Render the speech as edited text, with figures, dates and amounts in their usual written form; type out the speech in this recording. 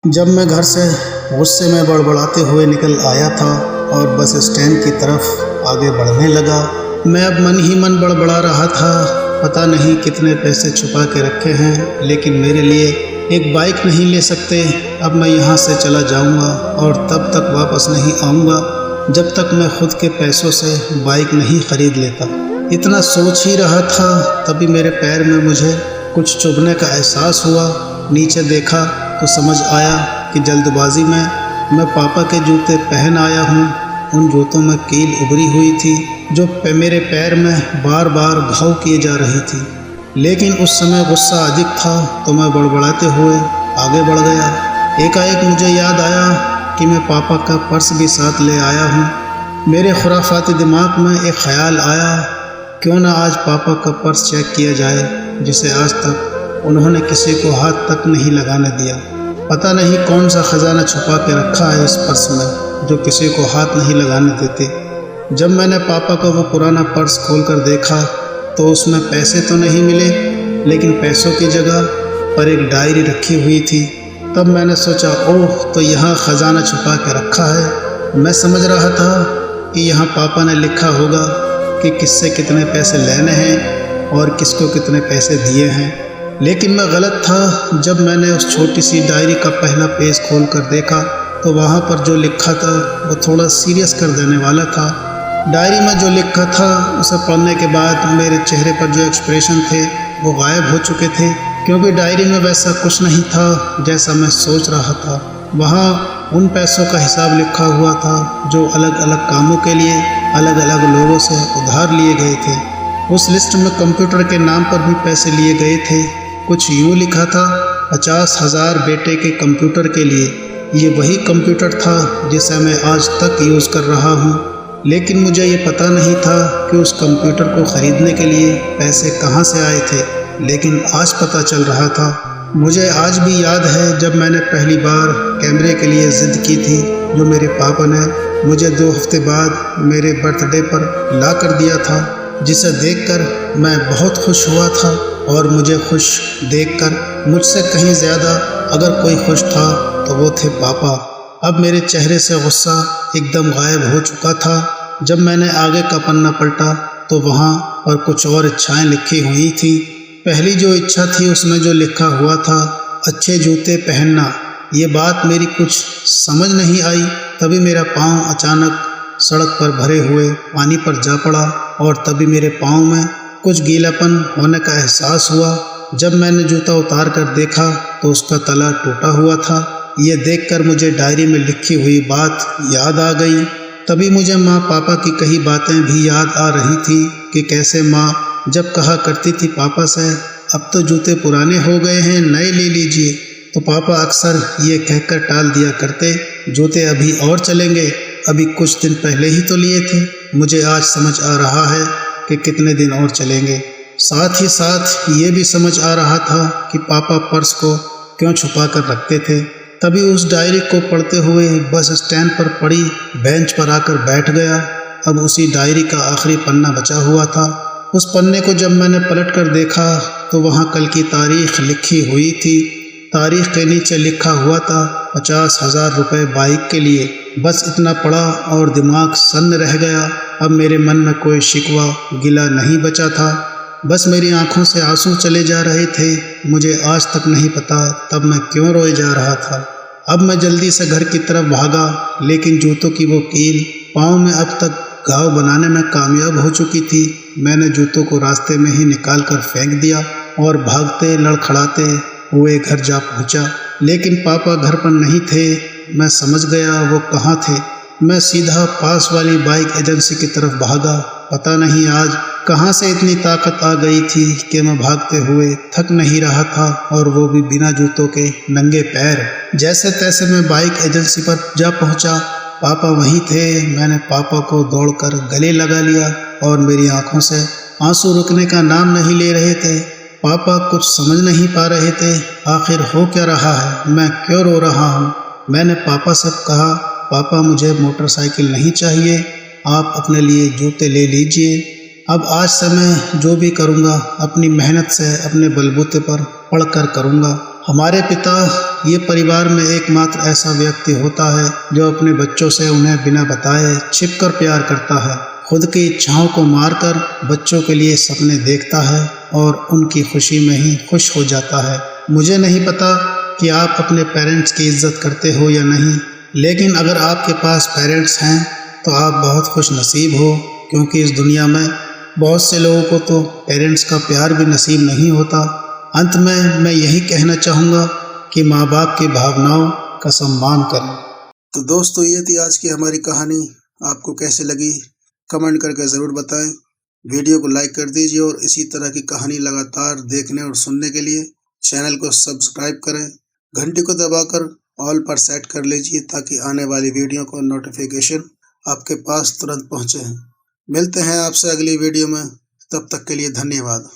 जब मैं घर से गुस्से में बड़बड़ाते हुए निकल आया था और बस स्टैंड की तरफ आगे बढ़ने लगा, मैं अब मन ही मन बड़बड़ा रहा था। पता नहीं कितने पैसे छुपा के रखे हैं, लेकिन मेरे लिए एक बाइक नहीं ले सकते। अब मैं यहाँ से चला जाऊँगा और तब तक वापस नहीं आऊँगा जब तक मैं खुद के पैसों से बाइक नहीं ख़रीद लेता। इतना सोच ही रहा था, तभी मेरे पैर में मुझे कुछ चुभने का एहसास हुआ। नीचे देखा तो समझ आया कि जल्दबाजी में मैं पापा के जूते पहन आया हूँ। उन जूतों में कील उभरी हुई थी जो मेरे पैर में बार बार घाव किए जा रही थी, लेकिन उस समय गुस्सा अधिक था तो मैं बड़बड़ाते हुए आगे बढ़ गया। एकाएक मुझे याद आया कि मैं पापा का पर्स भी साथ ले आया हूँ। मेरे खुराफाती दिमाग में एक ख्याल आया, क्यों ना आज पापा का पर्स चेक किया जाए, जिसे आज तक उन्होंने किसी को हाथ तक नहीं लगाने दिया। पता नहीं कौन सा खजाना छुपा के रखा है इस पर्स में जो किसी को हाथ नहीं लगाने देते। जब मैंने पापा का वो पुराना पर्स खोलकर देखा तो उसमें पैसे तो नहीं मिले, लेकिन पैसों की जगह पर एक डायरी रखी हुई थी। तब मैंने सोचा, ओह, तो यहाँ खजाना छुपा के रखा है। मैं समझ रहा था कि यहाँ पापा ने लिखा होगा कि किससे कितने पैसे लेने हैं और किसको कितने पैसे दिए हैं, लेकिन मैं गलत था। जब मैंने उस छोटी सी डायरी का पहला पेज खोल कर देखा तो वहाँ पर जो लिखा था वो थोड़ा सीरियस कर देने वाला था। डायरी में जो लिखा था उसे पढ़ने के बाद मेरे चेहरे पर जो एक्सप्रेशन थे वो गायब हो चुके थे, क्योंकि डायरी में वैसा कुछ नहीं था जैसा मैं सोच रहा था। वहाँ उन पैसों का हिसाब लिखा हुआ था जो अलग अलग कामों के लिए अलग अलग लोगों से उधार लिए गए थे। उस लिस्ट में कंप्यूटर के नाम पर भी पैसे लिए गए थे। कुछ यूँ लिखा था, 50,000 बेटे के कंप्यूटर के लिए। ये वही कंप्यूटर था जिसे मैं आज तक यूज़ कर रहा हूँ, लेकिन मुझे ये पता नहीं था कि उस कंप्यूटर को ख़रीदने के लिए पैसे कहाँ से आए थे। लेकिन आज पता चल रहा था। मुझे आज भी याद है जब मैंने पहली बार कैमरे के लिए ज़िद की थी, जो मेरे पापा ने मुझे 2 हफ्ते बाद मेरे बर्थडे पर ला कर दिया था, जिसे देखकर मैं बहुत खुश हुआ था। और मुझे खुश देखकर मुझसे कहीं ज़्यादा अगर कोई खुश था तो वो थे पापा। अब मेरे चेहरे से गुस्सा एकदम गायब हो चुका था। जब मैंने आगे का पन्ना पलटा तो वहाँ पर कुछ और इच्छाएं लिखी हुई थी। पहली जो इच्छा थी उसमें जो लिखा हुआ था, अच्छे जूते पहनना। ये बात मेरी कुछ समझ नहीं आई। तभी मेरा पाँव अचानक सड़क पर भरे हुए पानी पर जा पड़ा और तभी मेरे पाँव में कुछ गीलापन होने का एहसास हुआ। जब मैंने जूता उतार कर देखा तो उसका तला टूटा हुआ था। ये देखकर मुझे डायरी में लिखी हुई बात याद आ गई। तभी मुझे माँ पापा की कही बातें भी याद आ रही थी कि कैसे माँ जब कहा करती थी पापा से, अब तो जूते पुराने हो गए हैं, नए ले लीजिए, तो पापा अक्सर ये कहकर टाल दिया करते, जूते अभी और चलेंगे, अभी कुछ दिन पहले ही तो लिए थे। मुझे आज समझ आ रहा है कि कितने दिन और चलेंगे। साथ ही साथ ये भी समझ आ रहा था कि पापा पर्स को क्यों छुपा कर रखते थे। तभी उस डायरी को पढ़ते हुए बस स्टैंड पर पड़ी बेंच पर आकर बैठ गया। अब उसी डायरी का आखिरी पन्ना बचा हुआ था। उस पन्ने को जब मैंने पलट कर देखा तो वहाँ कल की तारीख लिखी हुई थी। तारीख के नीचे लिखा हुआ था 50,000 रुपये बाइक के लिए। बस इतना पढ़ा और दिमाग सन्न रह गया। अब मेरे मन में कोई शिकवा गिला नहीं बचा था, बस मेरी आंखों से आंसू चले जा रहे थे। मुझे आज तक नहीं पता तब मैं क्यों रोए जा रहा था। अब मैं जल्दी से घर की तरफ भागा, लेकिन जूतों की वो कील पाँव में अब तक घाव बनाने में कामयाब हो चुकी थी। मैंने जूतों को रास्ते में ही निकाल कर फेंक दिया और भागते लड़खड़ाते हुए घर जा पहुंचा, लेकिन पापा घर पर नहीं थे। मैं समझ गया वो कहाँ थे। मैं सीधा पास वाली बाइक एजेंसी की तरफ भागा। पता नहीं आज कहाँ से इतनी ताकत आ गई थी कि मैं भागते हुए थक नहीं रहा था, और वो भी बिना जूतों के नंगे पैर। जैसे तैसे मैं बाइक एजेंसी पर जा पहुंचा। पापा वहीं थे। मैंने पापा को दौड़कर गले लगा लिया और मेरी आंखों से आंसू रुकने का नाम नहीं ले रहे थे। पापा कुछ समझ नहीं पा रहे थे, आखिर हो क्या रहा है, मैं क्यों रो रहा हूँ। मैंने पापा से कहा, पापा मुझे मोटरसाइकिल नहीं चाहिए, आप अपने लिए जूते ले लीजिए। अब आज से मैं जो भी करूँगा अपनी मेहनत से अपने बलबूते पर पढ़ कर करूँगा। हमारे पिता ये परिवार में एकमात्र ऐसा व्यक्ति होता है जो अपने बच्चों से उन्हें बिना बताए छिपकर प्यार करता है, खुद की इच्छाओं को मारकर बच्चों के लिए सपने देखता है और उनकी खुशी में ही खुश हो जाता है। मुझे नहीं पता कि आप अपने पेरेंट्स की इज्जत करते हो या नहीं, लेकिन अगर आपके पास पेरेंट्स हैं तो आप बहुत खुश नसीब हो, क्योंकि इस दुनिया में बहुत से लोगों को तो पेरेंट्स का प्यार भी नसीब नहीं होता। अंत में मैं यही कहना चाहूँगा कि माँ बाप की भावनाओं का सम्मान करें। तो दोस्तों, ये थी आज की हमारी कहानी। आपको कैसे लगी कमेंट करके ज़रूर बताएं। वीडियो को लाइक कर दीजिए और इसी तरह की कहानी लगातार देखने और सुनने के लिए चैनल को सब्सक्राइब करें। घंटी को दबाकर ऑल पर सेट कर लीजिए ताकि आने वाली वीडियो को नोटिफिकेशन आपके पास तुरंत पहुँचे। मिलते हैं आपसे अगली वीडियो में, तब तक के लिए धन्यवाद।